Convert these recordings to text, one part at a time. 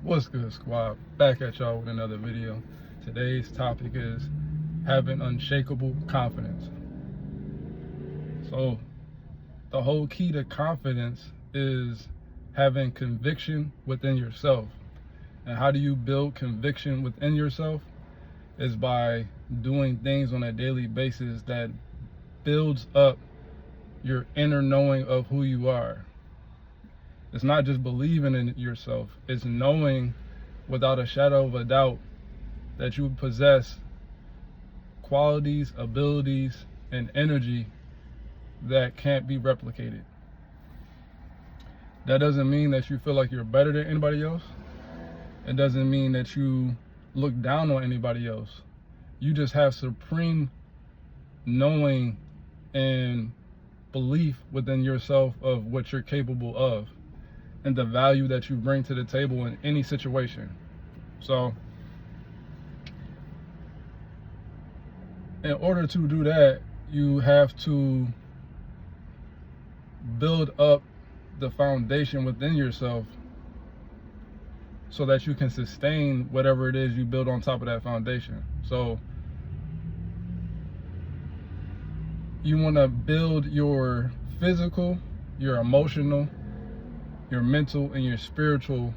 What's good, squad? Back at y'all with another video. Today's topic is having unshakable confidence. So the whole key to confidence is having conviction within yourself. And how do you build conviction within yourself? Is by doing things on a daily basis that builds up your inner knowing of who you are. It's not just believing in yourself, it's knowing without a shadow of a doubt that you possess qualities, abilities, and energy that can't be replicated. That doesn't mean that you feel like you're better than anybody else. It doesn't mean that you look down on anybody else. You just have supreme knowing and belief within yourself of what you're capable of and the value that you bring to the table in any situation. So in order to do that, you have to build up the foundation within yourself so that you can sustain whatever it is you build on top of that foundation. So you want to build your physical, your emotional, your mental, and your spiritual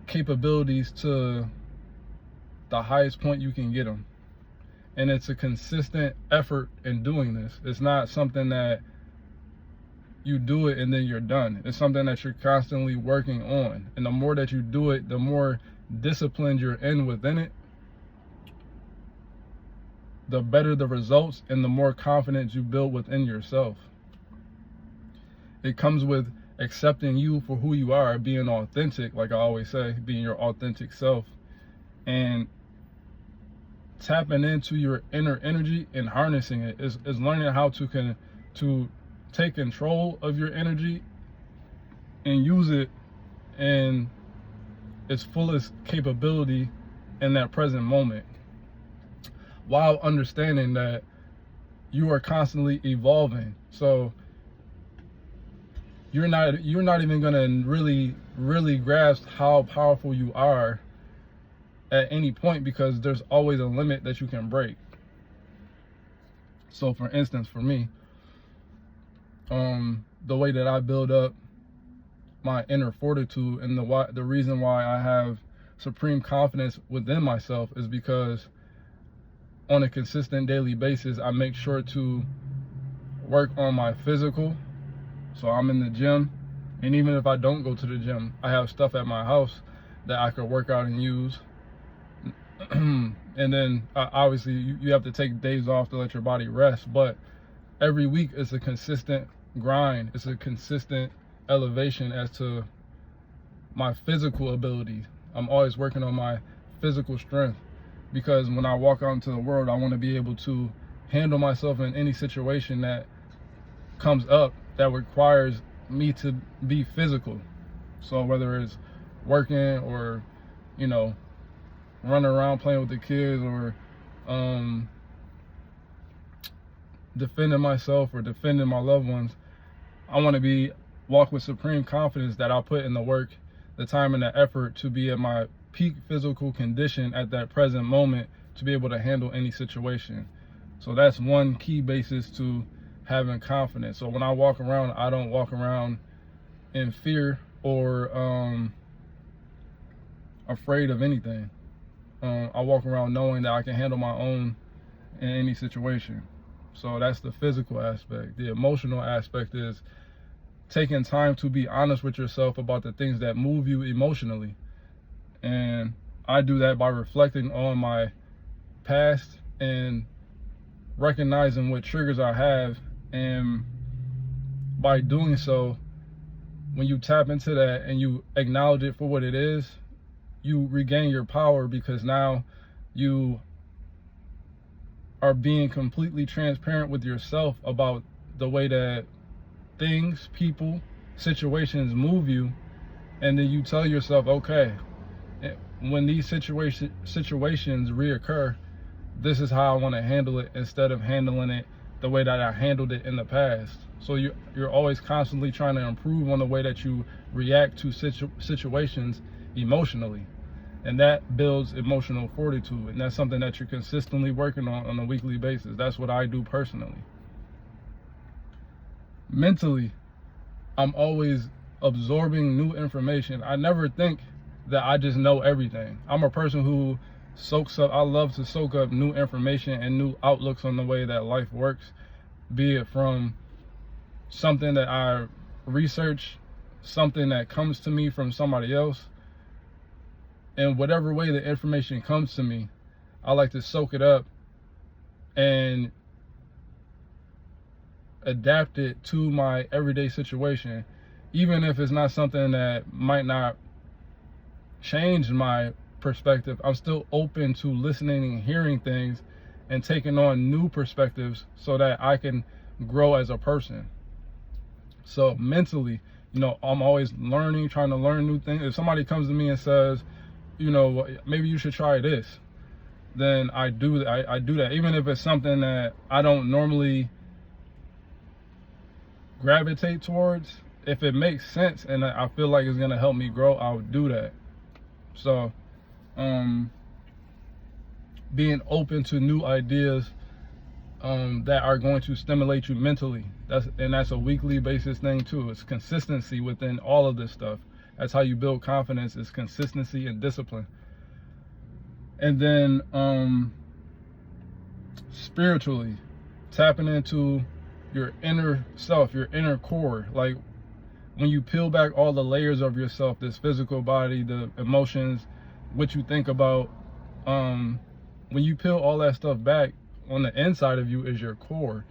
capabilities to the highest point you can get them. And it's a consistent effort in doing this. It's not something that you do it and then you're done. It's something that you're constantly working on. And the more that you do it, the more disciplined you're in within it, the better the results and the more confidence you build within yourself. It comes with accepting you for who you are, being authentic, like I always say, being your authentic self, and tapping into your inner energy and harnessing it. Is learning how to take control of your energy and use it in its fullest capability in that present moment, while understanding that you are constantly evolving. So you're not even gonna really grasp how powerful you are at any point, because there's always a limit that you can break. So for instance, for me, the way that I build up my inner fortitude and the reason why I have supreme confidence within myself is because on a consistent daily basis, I make sure to work on my physical. So I'm in the gym, and even if I don't go to the gym, I have stuff at my house that I could work out and use. And then obviously you have to take days off to let your body rest, but every week it's a consistent grind. It's a consistent elevation as to my physical ability. I'm always working on my physical strength, because when I walk out into the world, I want to be able to handle myself in any situation that comes up that requires me to be physical. So whether it's working or, running around playing with the kids, or defending myself or defending my loved ones, I want to walk with supreme confidence that I'll put in the work, the time, and the effort to be at my peak physical condition at that present moment to be able to handle any situation. So that's one key basis to having confidence. So when I walk around, I don't walk around in fear or afraid of anything. I walk around knowing that I can handle my own in any situation. So that's the physical aspect. The emotional aspect is taking time to be honest with yourself about the things that move you emotionally. And I do that by reflecting on my past and recognizing what triggers I have. And by doing so, when you tap into that and you acknowledge it for what it is, you regain your power, because now you are being completely transparent with yourself about the way that things, people, situations move you. And then you tell yourself, okay, when these situations reoccur, this is how I want to handle it, instead of handling it the way that I handled it in the past. So you're always constantly trying to improve on the way that you react to situations emotionally. And that builds emotional fortitude. And that's something that you're consistently working on a weekly basis. That's what I do personally. Mentally, I'm always absorbing new information. I never think that I just know everything. I'm a person who soaks up, I love to soak up new information and new outlooks on the way that life works, be it from something that I research, something that comes to me from somebody else. And whatever way the information comes to me, I like to soak it up and adapt it to my everyday situation, even if it's not something that might not change my perspective. I'm still open to listening and hearing things and taking on new perspectives so that I can grow as a person. So mentally, I'm always learning, trying to learn new things. If somebody comes to me and says, maybe you should try this, then I do that, even if it's something that I don't normally gravitate towards. If it makes sense and I feel like it's gonna help me grow, I would do that. So being open to new ideas that are going to stimulate you mentally, that's a weekly basis thing too. It's consistency within all of this stuff. That's how you build confidence, is consistency and discipline. And then spiritually, tapping into your inner self, your inner core. Like when you peel back all the layers of yourself, this physical body, the emotions, what you think about, when you peel all that stuff back, on the inside of you is your core,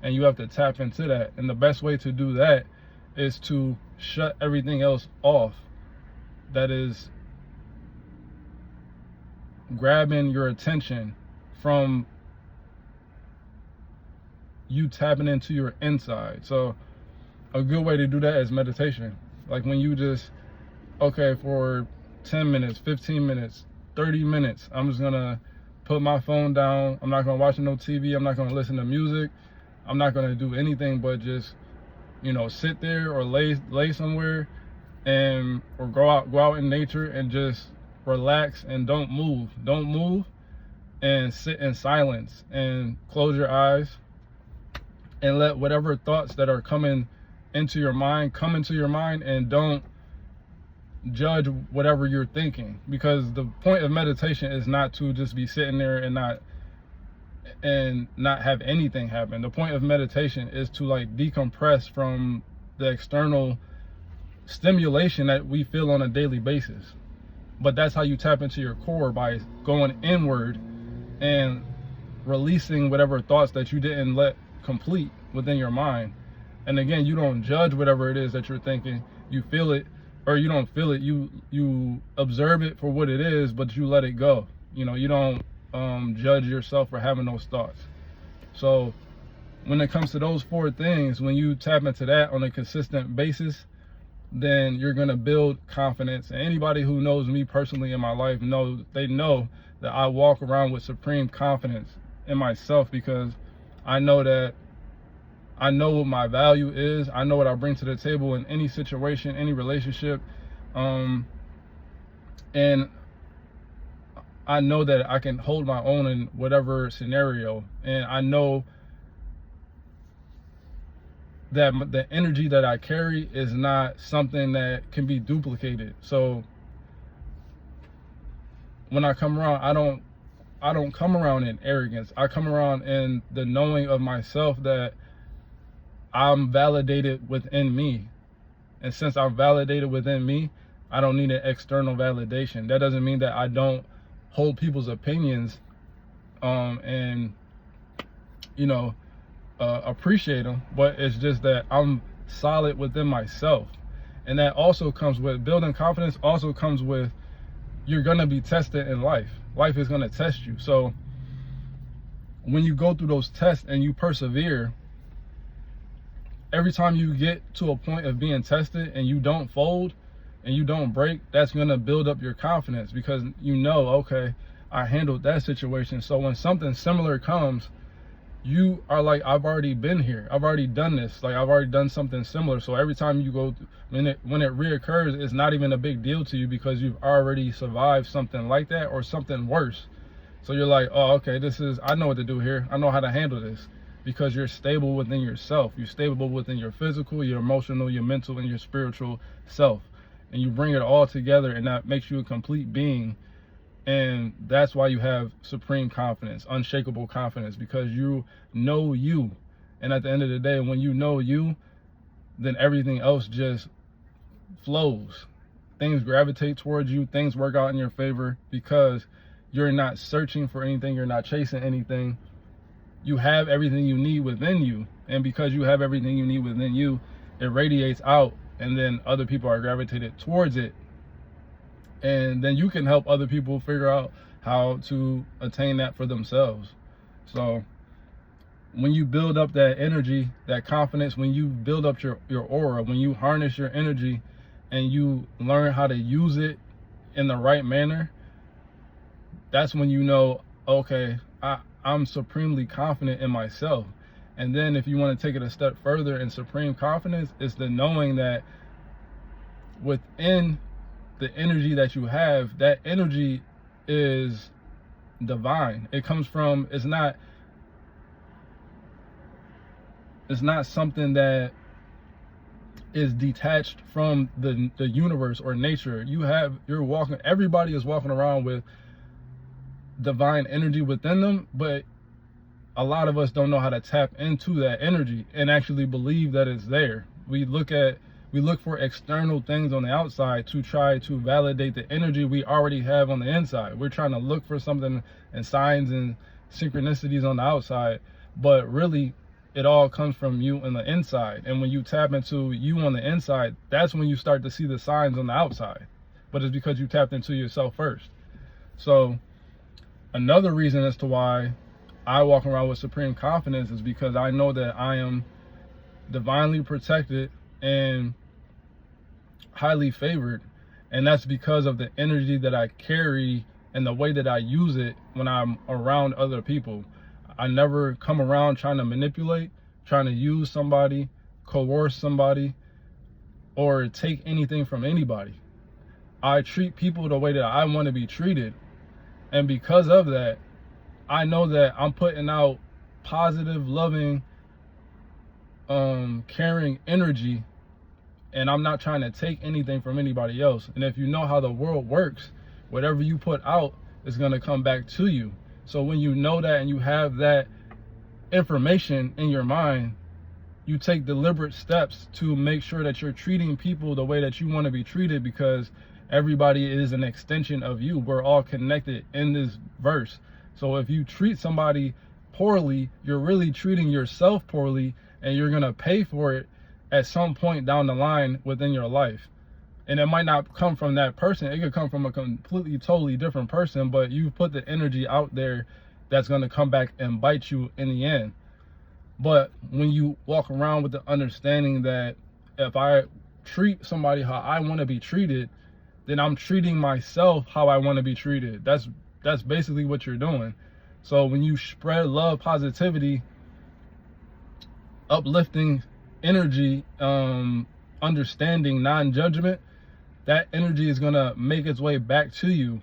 and you have to tap into that. And the best way to do that is to shut everything else off that is grabbing your attention from you tapping into your inside. So a good way to do that is meditation. Like when you just, okay, for 10 minutes, 15 minutes, 30 minutes, I'm just gonna put my phone down. I'm not gonna watch no TV. I'm not gonna listen to music. I'm not gonna do anything but just, sit there or lay somewhere or go out in nature and just relax and don't move and sit in silence and close your eyes and let whatever thoughts that are coming into your mind come into your mind, and don't judge whatever you're thinking, because the point of meditation is not to just be sitting there and not have anything happen. The point of meditation is to decompress from the external stimulation that we feel on a daily basis. But that's how you tap into your core, by going inward and releasing whatever thoughts that you didn't let complete within your mind. And again, you don't judge whatever it is that you're thinking. You feel it, or you don't feel it. You observe it for what it is, but you let it go. You don't judge yourself for having those thoughts. So when it comes to those four things, when you tap into that on a consistent basis, then you're going to build confidence. And anybody who knows me personally in my life know that I walk around with supreme confidence in myself, because I know what my value is. I know what I bring to the table in any situation, any relationship. And I know that I can hold my own in whatever scenario. And I know that the energy that I carry is not something that can be duplicated. So when I come around, I don't come around in arrogance. I come around in the knowing of myself that I'm validated within me. And since I'm validated within me, I don't need an external validation. That doesn't mean that I don't hold people's opinions and appreciate them, but it's just that I'm solid within myself. And that also comes with building confidence, also comes with, you're gonna be tested in life. Life is gonna test you. So when you go through those tests and you persevere, every time you get to a point of being tested and you don't fold and you don't break, that's gonna build up your confidence, because okay, I handled that situation. So when something similar comes, you are like, I've already been here, I've already done this, like I've already done something similar. So every time you go, when it reoccurs, it's not even a big deal to you because you've already survived something like that or something worse. So you're like, oh, okay, I know what to do here, I know how to handle this, because you're stable within yourself. You're stable within your physical, your emotional, your mental, and your spiritual self, and you bring it all together, and that makes you a complete being. And that's why you have supreme confidence, unshakable confidence, because you know you. And at the end of the day, when you know you, then everything else just flows. Things gravitate towards you, things work out in your favor, because you're not searching for anything, you're not chasing anything. You have everything you need within you. And because you have everything you need within you, it radiates out, and then other people are gravitated towards it. And then you can help other people figure out how to attain that for themselves. So when you build up that energy, that confidence, when you build up your aura, when you harness your energy and you learn how to use it in the right manner, that's when you know, okay, I'm supremely confident in myself. And then if you want to take it a step further in supreme confidence, it's the knowing that within the energy that you have, that energy is divine. It comes from, it's not something that is detached from the universe or nature. Everybody is walking around with divine energy within them, but a lot of us don't know how to tap into that energy and actually believe that it's there. We look for external things on the outside to try to validate the energy we already have on the inside. We're trying to look for something and signs and synchronicities on the outside, but really it all comes from you on the inside. And when you tap into you on the inside, that's when you start to see the signs on the outside. But it's because you tapped into yourself first. So another reason as to why I walk around with supreme confidence is because I know that I am divinely protected and highly favored. And that's because of the energy that I carry and the way that I use it when I'm around other people. I never come around trying to manipulate, trying to use somebody, coerce somebody, or take anything from anybody. I treat people the way that I want to be treated. And because of that, I know that I'm putting out positive, loving, caring energy, and I'm not trying to take anything from anybody else. And if you know how the world works, whatever you put out is going to come back to you. So when you know that and you have that information in your mind, you take deliberate steps to make sure that you're treating people the way that you want to be treated, because everybody is an extension of you. We're all connected in this verse. So if you treat somebody poorly, you're really treating yourself poorly, and you're going to pay for it at some point down the line within your life. And it might not come from that person. It could come from a completely, totally different person, but you put the energy out there that's going to come back and bite you in the end. But when you walk around with the understanding that if I treat somebody how I want to be treated, then I'm treating myself how I want to be treated. That's basically what you're doing. So when you spread love, positivity, uplifting energy, understanding, non-judgment, that energy is going to make its way back to you,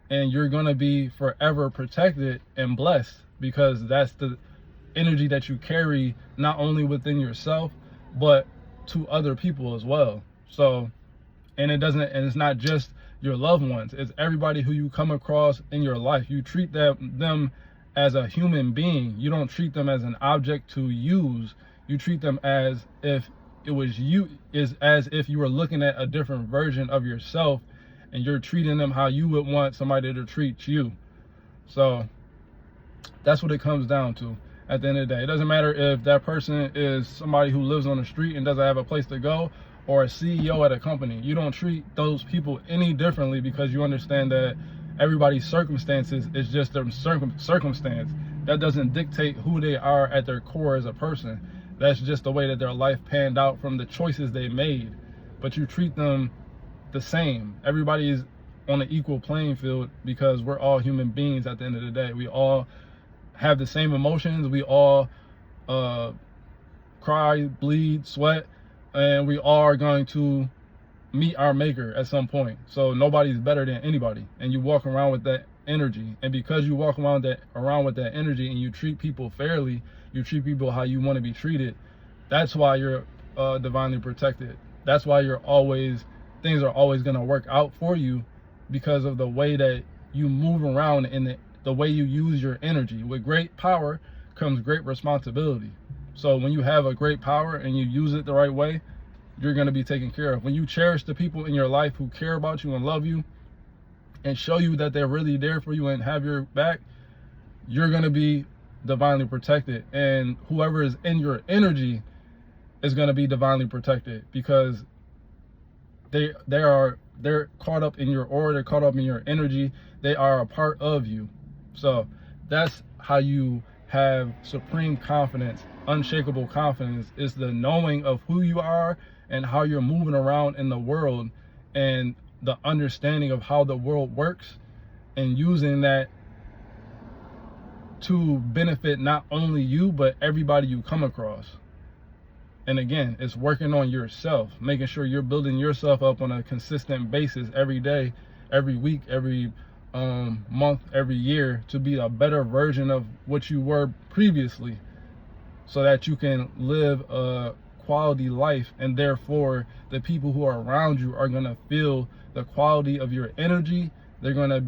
and you're going to be forever protected and blessed, because that's the energy that you carry, not only within yourself, but to other people as well. So, and it's not just your loved ones, it's everybody who you come across in your life. You treat them as a human being. You don't treat them as an object to use. You treat them as if it was you, as if you were looking at a different version of yourself, and you're treating them how you would want somebody to treat you. So that's what it comes down to at the end of the day. It doesn't matter if that person is somebody who lives on the street and doesn't have a place to go, or a CEO at a company. You don't treat those people any differently, because you understand that everybody's circumstances is just their circumstance. That doesn't dictate who they are at their core as a person. That's just the way that their life panned out from the choices they made. But you treat them the same. Everybody is on an equal playing field, because we're all human beings at the end of the day. We all have the same emotions. We all cry, bleed, sweat, and we all are going to meet our maker at some point. So nobody's better than anybody, and you walk around with that energy. And because you walk around with that energy, and you treat people fairly, you treat people how you want to be treated, that's why you're divinely protected. That's why things are always going to work out for you, because of the way that you move around and the way you use your energy. With great power comes great responsibility. So when you have a great power and you use it the right way, you're going to be taken care of. When you cherish the people in your life who care about you and love you and show you that they're really there for you and have your back, you're going to be divinely protected. And whoever is in your energy is going to be divinely protected, because they're caught up in your aura, they're caught up in your energy, they are a part of you. So that's how you have supreme confidence. Unshakable confidence is the knowing of who you are and how you're moving around in the world, and the understanding of how the world works, and using that to benefit not only you but everybody you come across. And again, it's working on yourself, making sure you're building yourself up on a consistent basis every day, every week, every month, every year, to be a better version of what you were previously, so that you can live a quality life. And therefore, the people who are around you are going to feel the quality of your energy. They're going to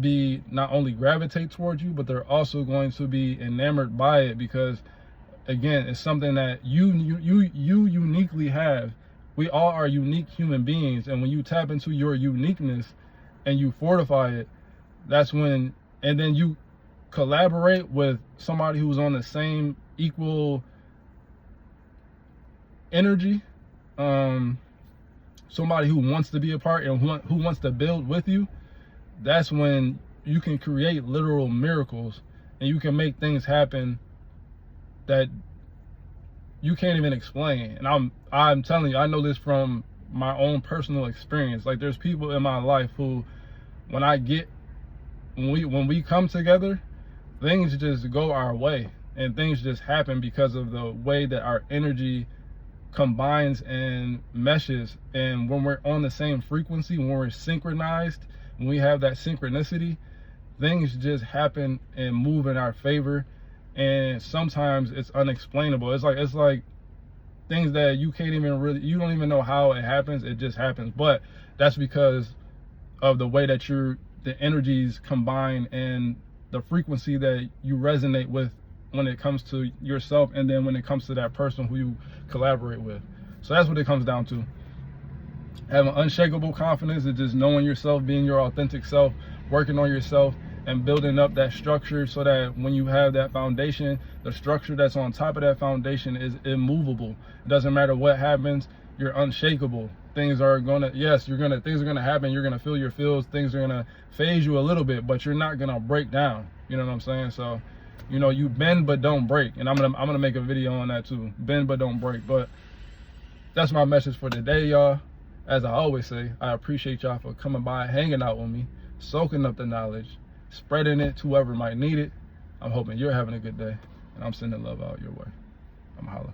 be not only gravitate towards you, but they're also going to be enamored by it, because again, it's something that you uniquely have. We all are unique human beings, and when you tap into your uniqueness and you fortify it, that's when, and then you collaborate with somebody who's on the same equal energy, somebody who wants to be a part and who wants to build with you. That's when you can create literal miracles, and you can make things happen that you can't even explain. And I'm telling you, I know this from my own personal experience. Like, there's people in my life who, when we come together, things just go our way, and things just happen because of the way that our energy combines and meshes. And when we're on the same frequency, when we're synchronized, when we have that synchronicity, things just happen and move in our favor. And sometimes it's unexplainable. It's like things that you don't even know how it happens. It just happens. But that's because of the way that the energies combine, and the frequency that you resonate with when it comes to yourself, and then when it comes to that person who you collaborate with. So that's what it comes down to. Having unshakable confidence is just knowing yourself, being your authentic self, working on yourself, and building up that structure, so that when you have that foundation, the structure that's on top of that foundation is immovable. It doesn't matter what happens, you're unshakable. Things are gonna happen, you're gonna feel your feels, things are gonna phase you a little bit, but you're not gonna break down. You know what I'm saying? So, you bend but don't break. And I'm gonna make a video on that too. Bend but don't break. But that's my message for today, y'all. As I always say, I appreciate y'all for coming by, hanging out with me, soaking up the knowledge, spreading it to whoever might need it. I'm hoping you're having a good day, and I'm sending love out your way. I'm holla.